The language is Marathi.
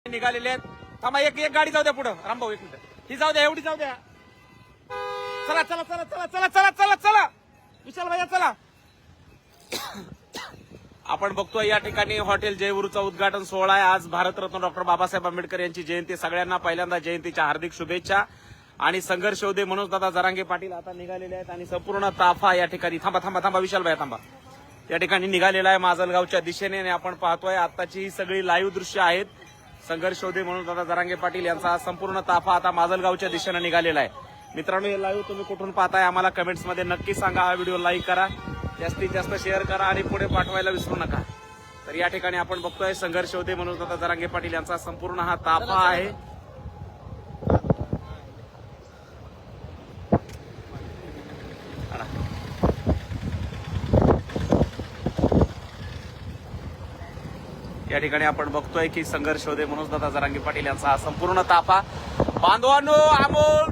निघालेले आहेत. थांबा, एक एक गाडी जाऊ द्या पुढं. रामभाऊ एक मिनिट, ही जाऊ द्या, एवढी जाऊ द्या. चला चला चला चला चला चला चला चला विशाल भैया चला. आपण बघतोय या ठिकाणी हॉटेल जयगुरूचा उद्घाटन सोहळा आहे. आज भारतरत्न डॉक्टर बाबासाहेब आंबेडकर यांची जयंती. सगळ्यांना पहिल्यांदा जयंतीच्या हार्दिक शुभेच्छा. आणि संघर्ष योद्धे मनोजदादा जरांगे पाटील आता निघालेले आहेत आणि संपूर्ण ताफा या ठिकाणी थांबा थांबा थांबा विशाल भैया थांबा, या ठिकाणी निघालेला आहे माजलगावच्या दिशेने. आणि आपण पाहतोय आताची ही सगळी लाईव्ह दृश्य आहेत. संघर्ष योद्धे मनोजदादा जरांगे पाटील यांचा संपूर्ण ताफा आता माजलगावच्या दिशेने निघालेला आहे. मित्रांनो, हे लाईव्ह तुम्ही कुठून पाहताय आम्हाला कमेंट्समध्ये नक्की सांगा. हा व्हिडिओ लाईक करा, जास्तीत जास्त शेअर करा आणि पुढे पाठवायला विसरू नका. तर या ठिकाणी आपण बघतोय संघर्ष योद्धे मनोजदादा जरांगे पाटील यांचा संपूर्ण हा ताफा आहे. या ठिकाणी आपण बघतोय की संघर्ष योद्धे मनोजदादा जरांगे पाटील यांचा हा संपूर्ण ताफा. बांधवांनो, अमोल